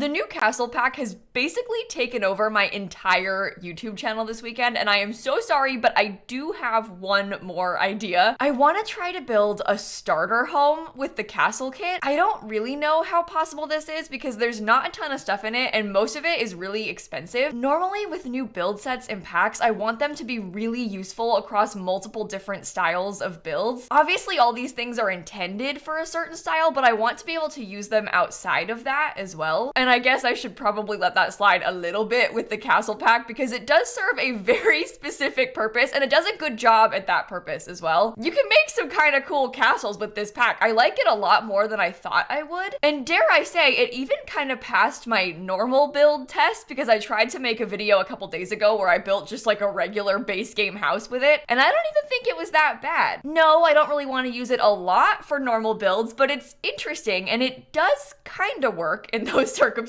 The new castle pack has basically taken over my entire YouTube channel this weekend, and I am so sorry, but I do have one more idea. I want to try to build a starter home with the castle kit. I don't really know how possible this is because there's not a ton of stuff in it, and most of it is really expensive. Normally with new build sets and packs, I want them to be really useful across multiple different styles of builds. Obviously, all these things are intended for a certain style, but I want to be able to use them outside of that as well. And I guess I should probably let that slide a little bit with the castle pack because it does serve a very specific purpose, and it does a good job at that purpose as well. You can make some kind of cool castles with this pack. I like it a lot more than I thought I would. And dare I say, it even kind of passed my normal build test because I tried to make a video a couple days ago where I built just like a regular base game house with it, and I don't even think it was that bad. No, I don't really want to use it a lot for normal builds, but it's interesting and it does kind of work in those circumstances.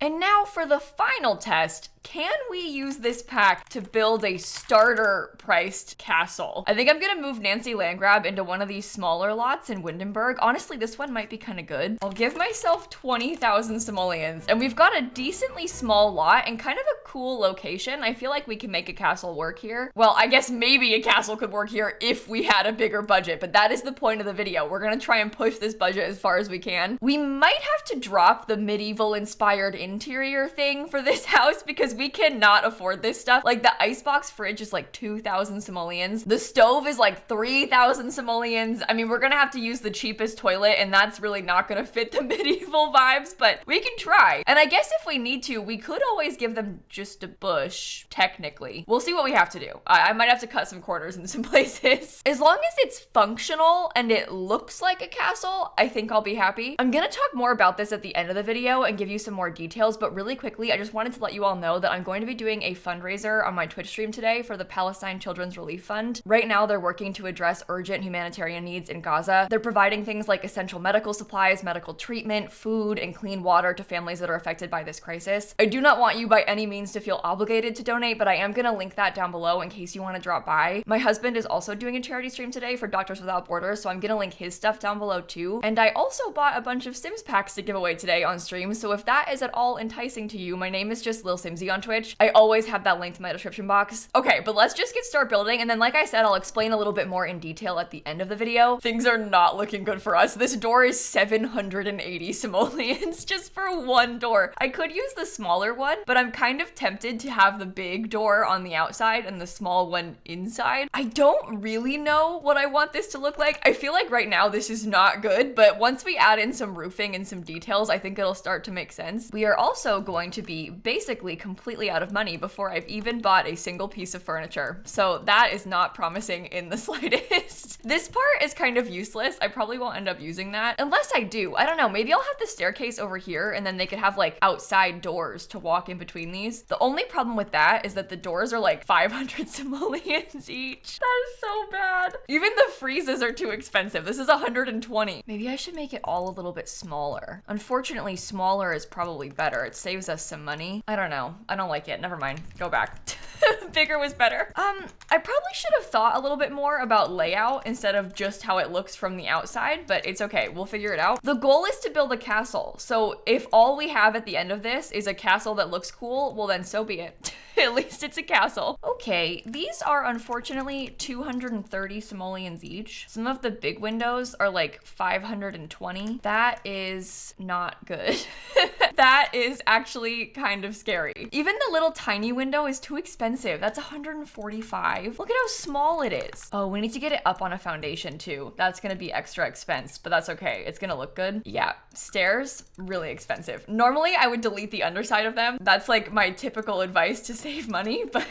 And now for the final test. Can we use this pack to build a starter priced castle? I think I'm gonna move Nancy Landgrab into one of these smaller lots in Windenburg. Honestly, this one might be kind of good. I'll give myself 20,000 simoleons, and we've got a decently small lot and kind of a cool location. I feel like we can make a castle work here. Well, I guess maybe a castle could work here if we had a bigger budget, but that is the point of the video. We're gonna try and push this budget as far as we can. We might have to drop the medieval inspired interior thing for this house because we cannot afford this stuff. Like the icebox fridge is like 2,000 simoleons. The stove is like 3,000 simoleons. I mean, we're gonna have to use the cheapest toilet, and that's really not gonna fit the medieval vibes, but we can try. And I guess if we need to, we could always give them just a bush, technically. We'll see what we have to do. I might have to cut some corners in some places. As long as it's functional and it looks like a castle, I think I'll be happy. I'm gonna talk more about this at the end of the video and give you some more details, but really quickly, I just wanted to let you all know that I'm going to be doing a fundraiser on my Twitch stream today for the Palestine Children's Relief Fund. Right now, they're working to address urgent humanitarian needs in Gaza. They're providing things like essential medical supplies, medical treatment, food, and clean water to families that are affected by this crisis. I do not want you by any means to feel obligated to donate, but I am going to link that down below in case you want to drop by. My husband is also doing a charity stream today for Doctors Without Borders, so I'm going to link his stuff down below too. And I also bought a bunch of Sims packs to give away today on stream, so if that is at all enticing to you, my name is just lilsimsie on Twitch. I always have that linked in my description box. Okay, but let's just get started building, and then like I said, I'll explain a little bit more in detail at the end of the video. Things are not looking good for us. This door is 780 simoleons just for one door. I could use the smaller one, but I'm kind of tempted to have the big door on the outside and the small one inside. I don't really know what I want this to look like. I feel like right now this is not good, but once we add in some roofing and some details, I think it'll start to make sense. We are also going to be basically completely out of money before I've even bought a single piece of furniture. So that is not promising in the slightest. This part is kind of useless. I probably won't end up using that unless I do. I don't know. Maybe I'll have the staircase over here and then they could have like outside doors to walk in between these. The only problem with that is that the doors are like 500 simoleons each. That is so bad. Even the freezes are too expensive. This is 120. Maybe I should make it all a little bit smaller. Unfortunately, smaller is probably better. It saves us some money. I don't know. I don't like it. Never mind. Go back. Bigger was better. I probably should have thought a little bit more about layout instead of just how it looks from the outside, but it's okay. We'll figure it out. The goal is to build a castle. So if all we have at the end of this is a castle that looks cool, well then so be it. At least it's a castle. Okay, these are unfortunately 230 simoleons each. Some of the big windows are like 520. That is not good. That is actually kind of scary. Even the little tiny window is too expensive. That's 145. Look at how small it is. Oh, we need to get it up on a foundation too. That's gonna be extra expense, but that's okay. It's gonna look good. Yeah, stairs, really expensive. Normally I would delete the underside of them. That's like my typical advice to save money, but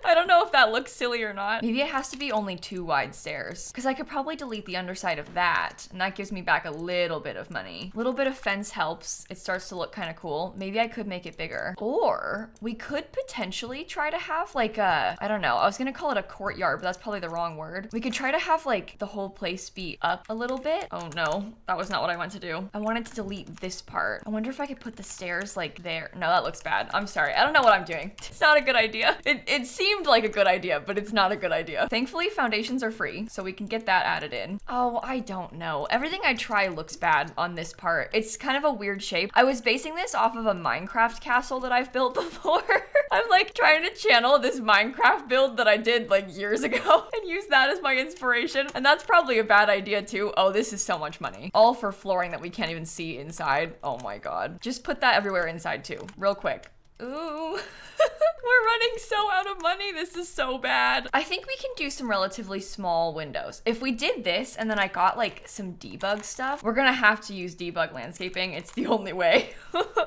I don't know if that looks silly or not. Maybe it has to be only 2 wide stairs because I could probably delete the underside of that and that gives me back a little bit of money. A little bit of fence helps. It starts to look kind of cool. Maybe I could make it bigger. Or we could potentially try to have like a, I don't know, I was gonna call it a courtyard, but that's probably the wrong word. We could try to have like the whole place be up a little bit. Oh no, that was not what I wanted to do. I wanted to delete this part. I wonder if I could put the stairs like there. No, that looks bad. I'm sorry. I don't know what I'm doing. It's not a good idea. It seems seemed like a good idea, but it's not a good idea. Thankfully, foundations are free, so we can get that added in. Oh, I don't know. Everything I try looks bad on this part. It's kind of a weird shape. I was basing this off of a Minecraft castle that I've built before. I'm like trying to channel this Minecraft build that I did like years ago and use that as my inspiration. And that's probably a bad idea too. Oh, this is so much money. All for flooring that we can't even see inside. Oh my God. Just put that everywhere inside too, real quick. Ooh. We're running so out of money. This is so bad. I think we can do some relatively small windows. If we did this and then I got like some debug stuff, we're gonna have to use debug landscaping. It's the only way.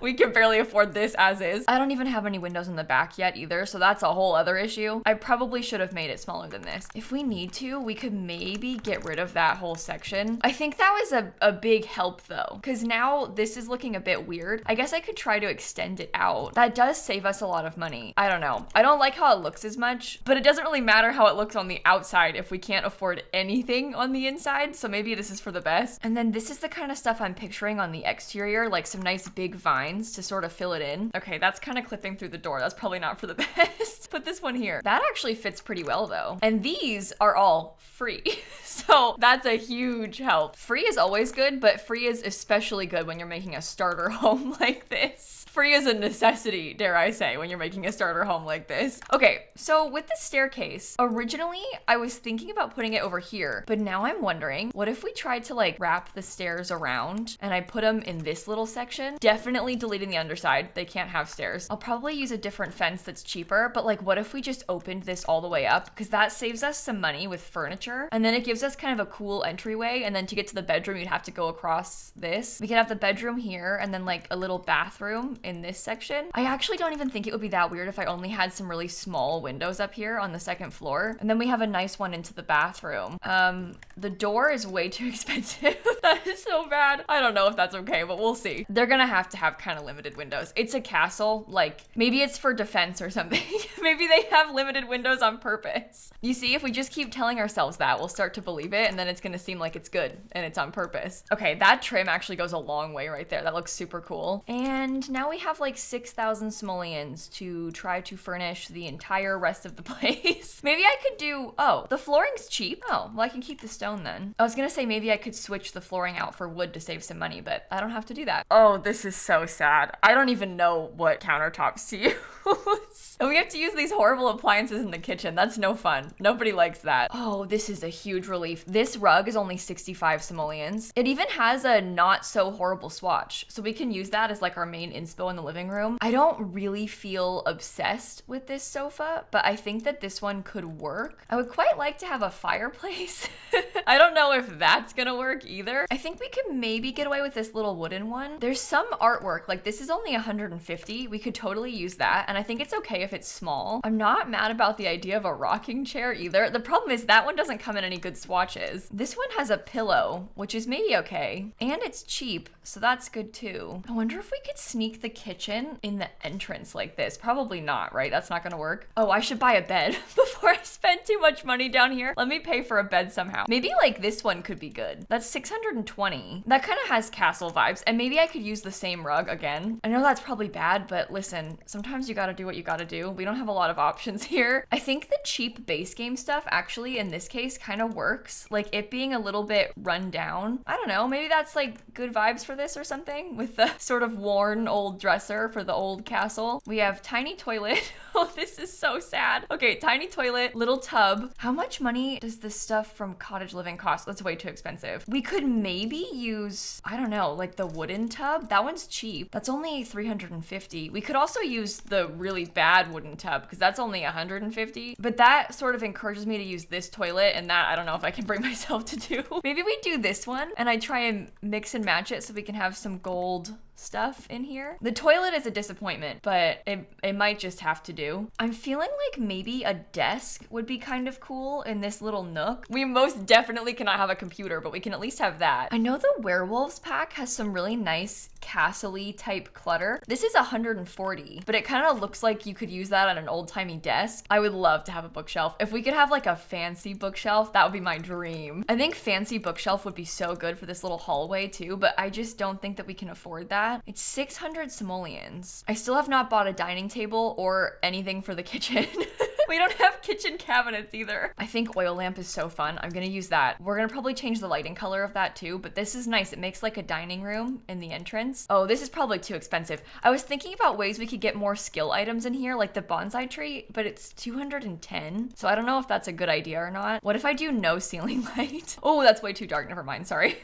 We can barely afford this as is. I don't even have any windows in the back yet either, so that's a whole other issue. I probably should have made it smaller than this. If we need to, we could maybe get rid of that whole section. I think that was a big help though, because now this is looking a bit weird. I guess I could try to extend it out. That does save us a lot of money. I don't know. I don't like how it looks as much, but it doesn't really matter how it looks on the outside if we can't afford anything on the inside, so maybe this is for the best. And then this is the kind of stuff I'm picturing on the exterior, like some nice big vines to sort of fill it in. Okay, that's kind of clipping through the door. That's probably not for the best. Put this one here. That actually fits pretty well though. And these are all free. So that's a huge help. Free is always good, but free is especially good when you're making a starter home like this. Free is a necessity, dare I say, when you're making a starter home like this. Okay, so with the staircase, originally I was thinking about putting it over here, but now I'm wondering, what if we tried to like wrap the stairs around and I put them in this little section? Definitely deleting the underside. They can't have stairs. I'll probably use a different fence that's cheaper, but like what if we just opened this all the way up? Because that saves us some money with furniture, and then it gives us kind of a cool entryway, and then to get to the bedroom, you'd have to go across this. We could have the bedroom here and then like a little bathroom in this section. I actually don't even think it would be that weird if I only had some really small windows up here on the second floor. And then we have a nice one into the bathroom. The door is way too expensive. That is so bad. I don't know if that's okay, but we'll see. They're gonna have to have kind of limited windows. It's a castle, like maybe it's for defense or something. Maybe they have limited windows on purpose. You see, if we just keep telling ourselves that, we'll start to believe it, and then it's gonna seem like it's good and it's on purpose. Okay, that trim actually goes a long way right there. That looks super cool. And now we have like 6,000 simoleons to try to furnish the entire rest of the place. Maybe I could do, oh, the flooring's cheap. Oh, well I can keep the stone then. I was gonna say maybe I could switch the flooring out for wood to save some money, but I don't have to do that. Oh, this is so sad. I don't even know what countertops to use. And we have to use these horrible appliances in the kitchen. That's no fun. Nobody likes that. Oh, this is a huge relief. This rug is only 65 simoleons. It even has a not so horrible swatch, so we can use that as like our main inspo in the living room. I don't really feel obsessed with this sofa, but I think that this one could work. I would quite like to have a fireplace. I don't know if that's gonna work either. I think we could maybe get away with this little wooden one. There's some artwork, like this is only 150. We could totally use that, and I think it's okay if it's small. I'm not mad about the idea of a rocking chair either. The problem is that one doesn't come in any good swatches. This one has a pillow, which is maybe okay, and it's cheap, so that's good too. I wonder if we could sneak the kitchen in the entrance like this. Probably not, right? That's not gonna work. Oh, I should buy a bed before I spend too much money down here. Let me pay for a bed somehow. Maybe like this one could be good. That's 620. That kind of has castle vibes, and maybe I could use the same rug again. I know that's probably bad, but listen, sometimes you gotta do what you gotta do. We don't have a lot of options here. I think the cheap base game stuff actually in this case kind of works. Like it being a little bit run down. I don't know, maybe that's like good vibes for this or something, with the sort of worn old dresser for the old castle. We have tiny toilet. Oh, this is so sad. Okay, tiny toilet, little tub. How much money does this stuff from cottage living cost? That's way too expensive. We could maybe use, I don't know, like the wooden tub. That one's cheap. That's only 350. We could also use the really bad wooden tub because that's only 150. But that sort of encourages me to use this toilet, and that I don't know if I can bring myself to do. Maybe we do this one and I try and mix and match it so we can have some gold stuff in here. The toilet is a disappointment, but it might just have to do. I'm feeling like maybe a desk would be kind of cool in this little nook. We most definitely cannot have a computer, but we can at least have that. I know the werewolves pack has some really nice castle-y type clutter. This is 140, but it kind of looks like you could use that on an old-timey desk. I would love to have a bookshelf. If we could have like a fancy bookshelf, that would be my dream. I think fancy bookshelf would be so good for this little hallway too, but I just don't think that we can afford that. It's 600 simoleons. I still have not bought a dining table or anything for the kitchen. We don't have kitchen cabinets either. I think oil lamp is so fun. I'm gonna use that. We're gonna probably change the lighting color of that too, but this is nice. It makes like a dining room in the entrance. Oh, this is probably too expensive. I was thinking about ways we could get more skill items in here, like the bonsai tree, but it's 210. So I don't know if that's a good idea or not. What if I do no ceiling light? Oh, that's way too dark. Never mind. Sorry.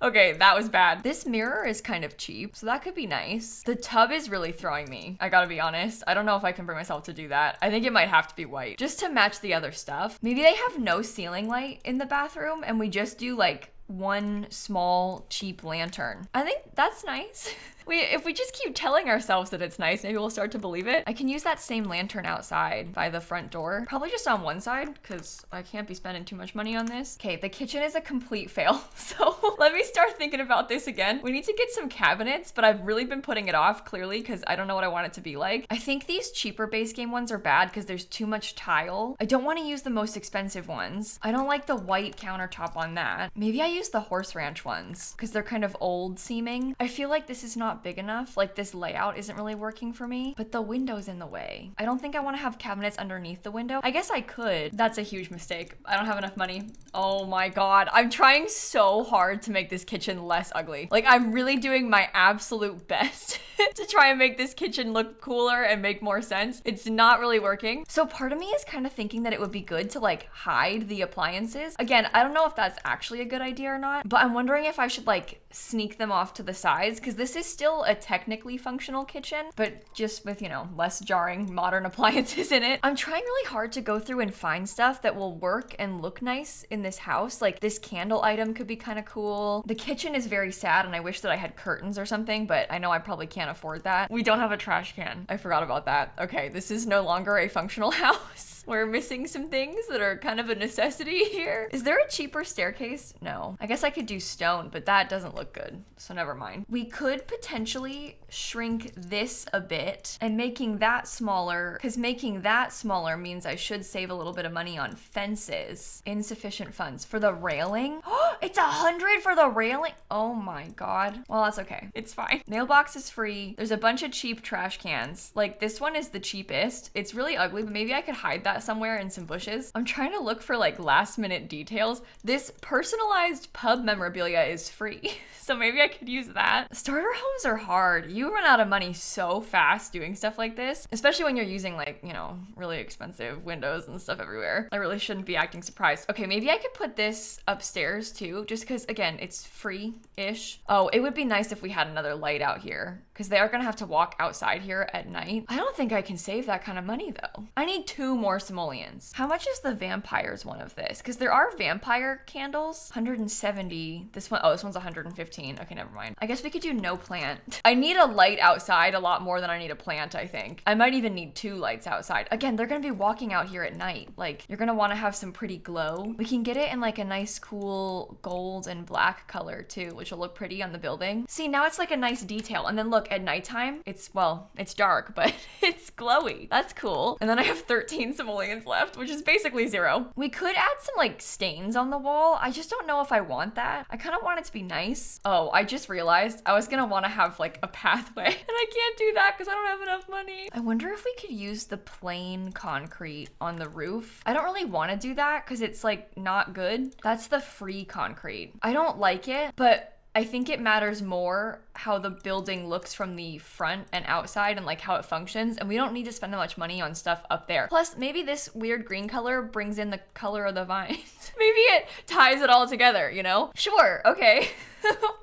Okay, that was bad. This mirror is kind of cheap, so that could be nice. The tub is really throwing me. I gotta be honest. I don't know if I can bring myself to do that. I think it might have to be white just to match the other stuff. Maybe they have no ceiling light in the bathroom and we just do like one small cheap lantern. I think that's nice. If we just keep telling ourselves that it's nice, maybe we'll start to believe it. I can use that same lantern outside by the front door. Probably just on one side because I can't be spending too much money on this. Okay, the kitchen is a complete fail. So let me start thinking about this again. We need to get some cabinets, but I've really been putting it off clearly because I don't know what I want it to be like. I think these cheaper base game ones are bad because there's too much tile. I don't want to use the most expensive ones. I don't like the white countertop on that. Maybe I use the horse ranch ones because they're kind of old seeming. I feel like this is not big enough. Like this layout isn't really working for me, but the window's in the way. I don't think I want to have cabinets underneath the window. I guess I could. That's a huge mistake. I don't have enough money. Oh my God. I'm trying so hard to make this kitchen less ugly. Like I'm really doing my absolute best to try and make this kitchen look cooler and make more sense. It's not really working. So part of me is kind of thinking that it would be good to like hide the appliances. Again, I don't know if that's actually a good idea or not, but I'm wondering if I should like sneak them off to the sides because this is still a technically functional kitchen, but just with, you know, less jarring modern appliances in it. I'm trying really hard to go through and find stuff that will work and look nice in this house. Like this candle item could be kind of cool. The kitchen is very sad and I wish that I had curtains or something, but I know I probably can't afford that. We don't have a trash can. I forgot about that. Okay, this is no longer a functional house. We're missing some things that are kind of a necessity here. Is there a cheaper staircase? No. I guess I could do stone, but that doesn't look good, so never mind. We could potentially shrink this a bit and making that smaller, because making that smaller means I should save a little bit of money on fences. Insufficient funds. For the railing? Oh, it's 100 for the railing? Oh my God. Well, that's okay. It's fine. Mailbox is free. There's a bunch of cheap trash cans. Like this one is the cheapest. It's really ugly, but maybe I could hide that somewhere in some bushes. I'm trying to look for like last minute details. This personalized pub memorabilia is free. So maybe I could use that. Starter homes are hard. You run out of money so fast doing stuff like this, especially when you're using like, you know, really expensive windows and stuff everywhere. I really shouldn't be acting surprised. Okay, maybe I could put this upstairs too, just because again, it's free-ish. Oh, it would be nice if we had another light out here because they are gonna have to walk outside here at night. I don't think I can save that kind of money though. I need 2 more simoleons. How much is the vampires one of this? Because there are vampire candles. 170. This one, oh, this one's 115. Okay, never mind. I guess we could do no plant. I need a light outside a lot more than I need a plant, I think. I might even need 2 lights outside. Again, they're gonna be walking out here at night. Like, you're gonna wanna have some pretty glow. We can get it in like a nice cool gold and black color too, which will look pretty on the building. See, now it's like a nice detail. And then look, at nighttime, it's dark, but it's glowy. That's cool. And then I have 13 simoleons left, which is basically 0. We could add some like stains on the wall. I just don't know if I want that. I kind of want it to be nice. Oh, I just realized I was gonna want to have like a pathway and I can't do that because I don't have enough money. I wonder if we could use the plain concrete on the roof. I don't really want to do that because it's like not good. That's the free concrete. I don't like it, but I think it matters more how the building looks from the front and outside and like how it functions, and we don't need to spend that much money on stuff up there. Plus, maybe this weird green color brings in the color of the vines. Maybe it ties it all together, you know? Sure, okay.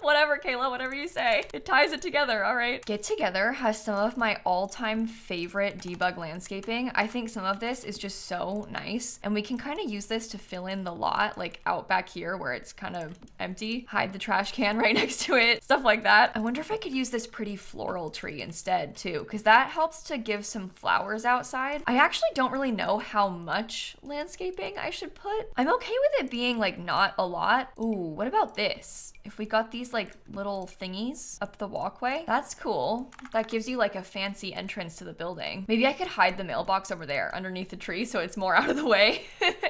Whatever, Kayla, whatever you say. It ties it together, all right. Get Together has some of my all-time favorite debug landscaping. I think some of this is just so nice, and we can kind of use this to fill in the lot, like out back here where it's kind of empty. Hide the trash can right next to it, stuff like that. I wonder if I could use this pretty floral tree instead too, because that helps to give some flowers outside. I actually don't really know how much landscaping I should put. I'm okay with it being like not a lot. Ooh, what about this? If we got these like little thingies up the walkway, that's cool. That gives you like a fancy entrance to the building. Maybe I could hide the mailbox over there underneath the tree so it's more out of the way.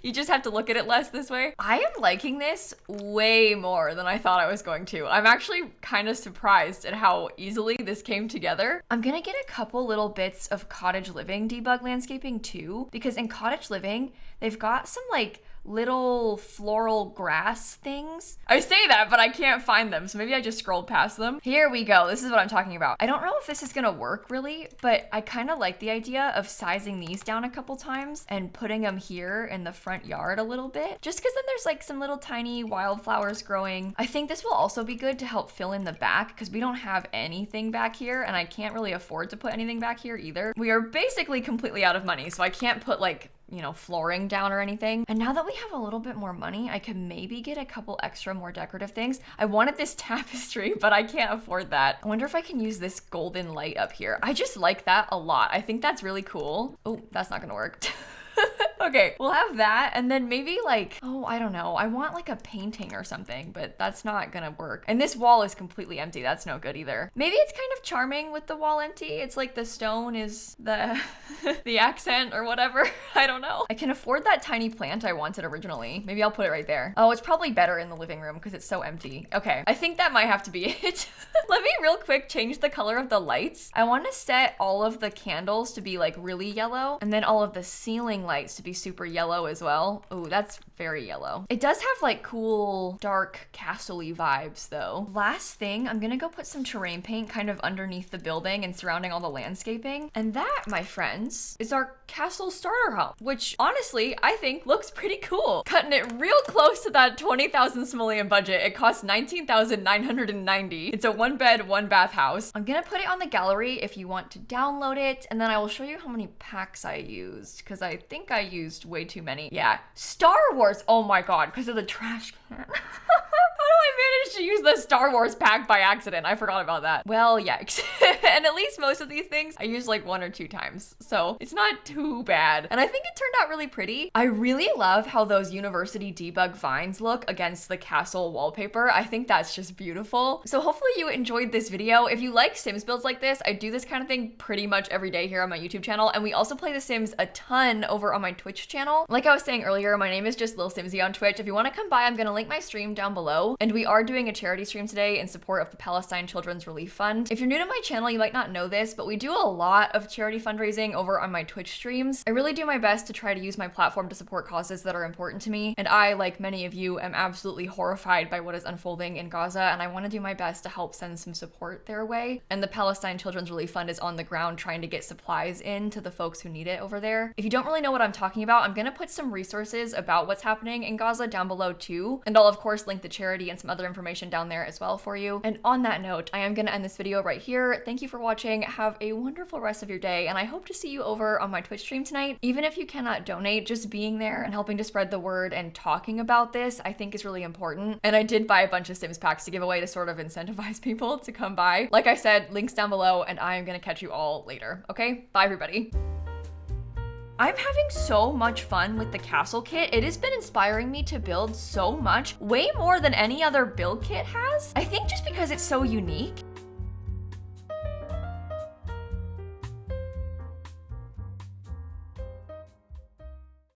You just have to look at it less this way. I am liking this way more than I thought I was going to. I'm actually kind of surprised surprised at how easily this came together. I'm gonna get a couple little bits of cottage living debug landscaping too, because in cottage living, they've got some like little floral grass things. I say that, but I can't find them, so maybe I just scrolled past them. Here we go. This is what I'm talking about. I don't know if this is gonna work really, but I kind of like the idea of sizing these down a couple times and putting them here in the front yard a little bit, just because then there's like some little tiny wildflowers growing. I think this will also be good to help fill in the back because we don't have anything back here and I can't really afford to put anything back here either. We are basically completely out of money, so I can't put like, you know, flooring down or anything. And now that we have a little bit more money, I can maybe get a couple extra more decorative things. I wanted this tapestry, but I can't afford that. I wonder if I can use this golden light up here. I just like that a lot. I think that's really cool. Oh, that's not gonna work. Okay, we'll have that, and then maybe like, oh, I don't know. I want like a painting or something, but that's not gonna work. And this wall is completely empty. That's no good either. Maybe it's kind of charming with the wall empty. It's like the stone is the the accent or whatever. I don't know. I can afford that tiny plant I wanted originally. Maybe I'll put it right there. Oh, it's probably better in the living room because it's so empty. Okay, I think that might have to be it. Let me real quick change the color of the lights. I want to set all of the candles to be like really yellow, and then all of the ceiling lights to be super yellow as well. Oh, that's very yellow. It does have like cool dark castle-y vibes though. Last thing, I'm gonna go put some terrain paint kind of underneath the building and surrounding all the landscaping. And that, my friends, is our castle starter home, which honestly, I think looks pretty cool. Cutting it real close to that 20,000 simoleon budget. It costs 19,990. It's a 1-bed, 1-bath house. I'm gonna put it on the gallery if you want to download it, and then I will show you how many packs I used, because I think I used way too many. Yeah, Star Wars, oh my god, because of the trash can. How do I manage to use the Star Wars pack by accident? I forgot about that. Well, yikes. And at least most of these things I use like 1 or 2 times, so it's not too bad. And I think it turned out really pretty. I really love how those university debug vines look against the castle wallpaper. I think that's just beautiful. So hopefully you enjoyed this video. If you like Sims builds like this, I do this kind of thing pretty much every day here on my YouTube channel, and we also play The Sims a ton over on my Twitch channel. Like I was saying earlier, my name is just lilsimsie on Twitch. If you want to come by, I'm gonna link my stream down below. And we are doing a charity stream today in support of the Palestine Children's Relief Fund. If you're new to my channel, you might not know this, but we do a lot of charity fundraising over on my Twitch streams. I really do my best to try to use my platform to support causes that are important to me. And I, like many of you, am absolutely horrified by what is unfolding in Gaza, and I want to do my best to help send some support their way. And the Palestine Children's Relief Fund is on the ground trying to get supplies in to the folks who need it over there. If you don't really know what I'm talking about, I'm gonna put some resources about what's happening in Gaza down below too. And I'll of course link the charity and some other information down there as well for you. And on that note, I am gonna end this video right here. Thank you for watching. Have a wonderful rest of your day, and I hope to see you over on my Twitch stream tonight. Even if you cannot donate, just being there and helping to spread the word and talking about this, I think is really important. And I did buy a bunch of Sims packs to give away to sort of incentivize people to come by. Like I said, links down below, and I am gonna catch you all later. Okay, bye everybody. I'm having so much fun with the castle kit. It has been inspiring me to build so much, way more than any other build kit has. I think just because it's so unique.